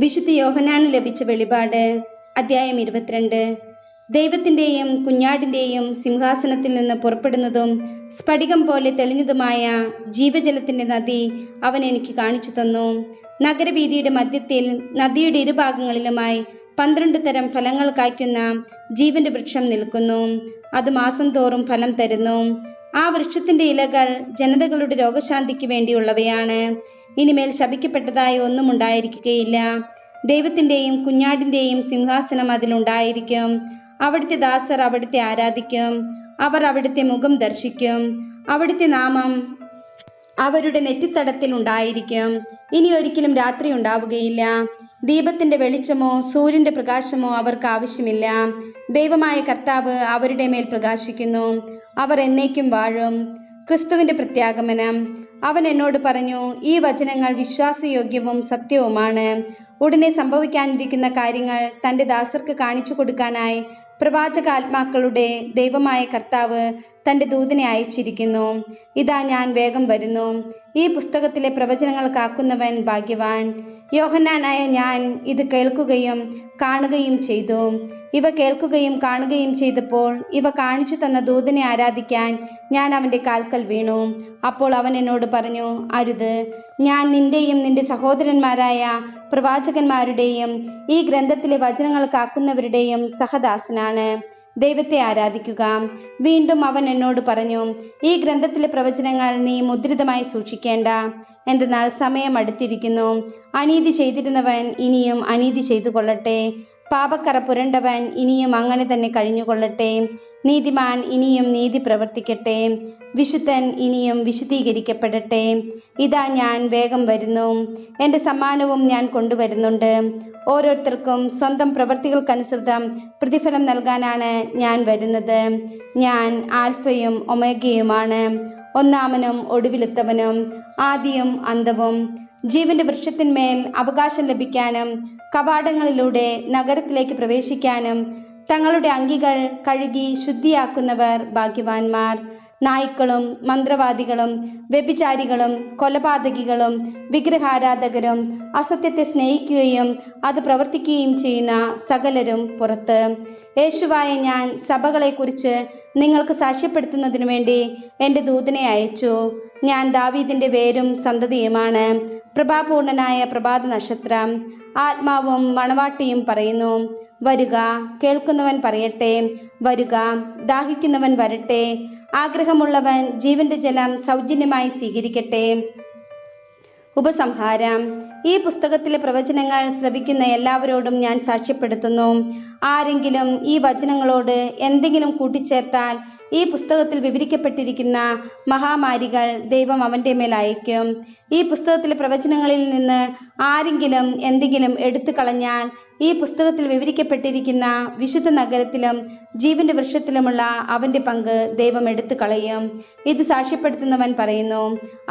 വിശുദ്ധ യോഹന്നാന് ലഭിച്ച വെളിപാട് അധ്യായം 22. ദൈവത്തിൻ്റെയും കുഞ്ഞാടിൻ്റെയും സിംഹാസനത്തിൽ നിന്ന് പുറപ്പെടുന്നതും സ്ഫടികം പോലെ തെളിഞ്ഞതുമായ ജീവജലത്തിൻ്റെ നദി അവൻ എനിക്ക് കാണിച്ചു തന്നു. നഗരവീതിയുടെ മധ്യത്തിൽ നദിയുടെ ഇരുഭാഗങ്ങളിലുമായി 12 തരം ഫലങ്ങൾ കായ്ക്കുന്ന ജീവന്റെ വൃക്ഷം നിൽക്കുന്നു. അത് മാസം തോറും ഫലം തരുന്നു. ആ വൃക്ഷത്തിന്റെ ഇലകൾ ജനതകളുടെ രോഗശാന്തിക്ക് വേണ്ടിയുള്ളവയാണ്. ഇനിമേൽ ശപിക്കപ്പെട്ടതായി ഒന്നും ഉണ്ടായിരിക്കുകയില്ല. ദൈവത്തിൻ്റെയും കുഞ്ഞാടിൻ്റെയും സിംഹാസനം അതിലുണ്ടായിരിക്കും. അവിടുത്തെ ദാസർ അവിടുത്തെ ആരാധിക്കും. അവർ അവിടുത്തെ മുഖം ദർശിക്കും. അവിടുത്തെ നാമം അവരുടെ നെറ്റിത്തടത്തിൽ ഉണ്ടായിരിക്കും. ഇനി ഒരിക്കലും രാത്രി ഉണ്ടാവുകയില്ല. ദീപത്തിന്റെ വെളിച്ചമോ സൂര്യന്റെ പ്രകാശമോ അവർക്ക് ആവശ്യമില്ല. ദൈവമായ കർത്താവ് അവരുടെ മേൽ പ്രകാശിക്കുന്നു. അവർ എന്നേക്കും വാഴും. ക്രിസ്തുവിന്റെ പ്രത്യാഗമനം. അവൻ എന്നോട് പറഞ്ഞു, ഈ വചനങ്ങൾ വിശ്വാസയോഗ്യവും സത്യവുമാണ്. ഉടനെ സംഭവിക്കാനിരിക്കുന്ന കാര്യങ്ങൾ തൻ്റെ ദാസർക്ക് കാണിച്ചു കൊടുക്കാനായി പ്രവാചകാത്മാക്കളുടെ ദൈവമായ കർത്താവ് തൻ്റെ ദൂതനെ അയച്ചിരിക്കുന്നു. ഇതാ ഞാൻ വേഗം വരുന്നു. ഈ പുസ്തകത്തിലെ പ്രവചനങ്ങൾ കാക്കുന്നവൻ ഭാഗ്യവാൻ. യോഹന്നാനായ ഞാൻ ഇത് കേൾക്കുകയും കാണുകയും ചെയ്തു. ഇവ കേൾക്കുകയും കാണുകയും ചെയ്തപ്പോൾ ഇവ കാണിച്ചു തന്ന ദൂതനെ ആരാധിക്കാൻ ഞാൻ അവൻ്റെ കാൽക്കൽ വീണു. അപ്പോൾ അവൻ എന്നോട് പറഞ്ഞു, അരുത്. ഞാൻ നിന്റെയും നിന്റെ സഹോദരന്മാരായ പ്രവാചകന്മാരുടെയും ഈ ഗ്രന്ഥത്തിലെ വചനങ്ങൾ കാക്കുന്നവരുടെയും സഹദാസനാണ്. ദൈവത്തെ ആരാധിക്കുക. വീണ്ടും അവൻ എന്നോട് പറഞ്ഞു, ഈ ഗ്രന്ഥത്തിലെ പ്രവചനങ്ങൾ നീ മുദ്രിതമായി സൂക്ഷിക്കേണ്ട. എന്തെന്നാൽ സമയം അടുത്തിരിക്കുന്നു. അനീതി ചെയ്തിരുന്നവൻ ഇനിയും അനീതി ചെയ്തു കൊള്ളട്ടെ. പാപക്കറ പുരണ്ടവൻ ഇനിയും അങ്ങനെ തന്നെ കഴിഞ്ഞുകൊള്ളട്ടെ. നീതിമാൻ ഇനിയും നീതി പ്രവർത്തിക്കട്ടെ. വിശുദ്ധൻ ഇനിയും വിശുദ്ധീകരിക്കപ്പെടട്ടെ. ഇതാ ഞാൻ വേഗം വരുന്നു. എൻ്റെ സമ്മാനവും ഞാൻ കൊണ്ടുവരുന്നുണ്ട്. ഓരോരുത്തർക്കും സ്വന്തം പ്രവൃത്തികൾക്കനുസൃതം പ്രതിഫലം നൽകാനാണ് ഞാൻ വരുന്നത്. ഞാൻ ആൽഫയും ഒമേഗയുമാണ്, ഒന്നാമനും ഒടുവിലെത്തവനും, ആദിയും അന്തവും. ജീവന്റെ വൃക്ഷത്തിന്മേൽ അവകാശം ലഭിക്കാനും കവാടങ്ങളിലൂടെ നഗരത്തിലേക്ക് പ്രവേശിക്കാനും തങ്ങളുടെ അങ്കികൾ കഴുകി ശുദ്ധിയാക്കുന്നവർ ഭാഗ്യവാന്മാർ. നായ്ക്കളും മന്ത്രവാദികളും വ്യഭിചാരികളും കൊലപാതകികളും വിഗ്രഹാരാധകരും അസത്യത്തെ സ്നേഹിക്കുകയും അത് പ്രവർത്തിക്കുകയും ചെയ്യുന്ന സകലരും പുറത്ത്. യേശുവായ ഞാൻ സഭകളെക്കുറിച്ച് നിങ്ങൾക്ക് സാക്ഷ്യപ്പെടുത്തുന്നതിനു വേണ്ടി എൻ്റെ ദൂതനെ അയച്ചു. ഞാൻ ദാവീദിന്റെ വേരും സന്തതിയുമാണ്. പ്രഭാപൂർണനായ പ്രഭാത നക്ഷത്രം. ആത്മാവും മണവാട്ടിയും പറയുന്നു, വരുക. കേൾക്കുന്നവൻ പറയട്ടെ, വരുക. ദാഹിക്കുന്നവൻ വരട്ടെ. ആഗ്രഹമുള്ളവൻ ജീവന്റെ ജലം സൗജന്യമായി സ്വീകരിക്കട്ടെ. ഉപസംഹാരം. ഈ പുസ്തകത്തിലെ പ്രവചനങ്ങൾ ശ്രവിക്കുന്ന എല്ലാവരോടും ഞാൻ സാക്ഷ്യപ്പെടുത്തുന്നു. ആരെങ്കിലും ഈ വചനങ്ങളോട് എന്തെങ്കിലും കൂട്ടിച്ചേർത്താൽ ഈ പുസ്തകത്തിൽ വിവരിക്കപ്പെട്ടിരിക്കുന്ന മഹാമാരികൾ ദൈവം അവൻ്റെ മേൽ അയക്കും. ഈ പുസ്തകത്തിലെ പ്രവചനങ്ങളിൽ നിന്ന് ആരെങ്കിലും എന്തെങ്കിലും എടുത്തു കളഞ്ഞാൽ ഈ പുസ്തകത്തിൽ വിവരിക്കപ്പെട്ടിരിക്കുന്ന വിശുദ്ധ നഗരത്തിലും ജീവന്റെ വൃക്ഷത്തിലുമുള്ള അവൻ്റെ പങ്ക് ദൈവം എടുത്തു കളയും. ഇത് സാക്ഷ്യപ്പെടുത്തുന്നവൻ പറയുന്നു,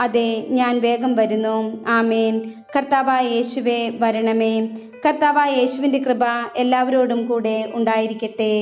അതെ, ഞാൻ വേഗം വരുന്നു. ആമേൻ. കർത്താവായ യേശുവേ, വരണമേ. കർത്താവായ യേശുവിൻ്റെ കൃപ എല്ലാവരോടും കൂടെ ഉണ്ടായിരിക്കട്ടെ.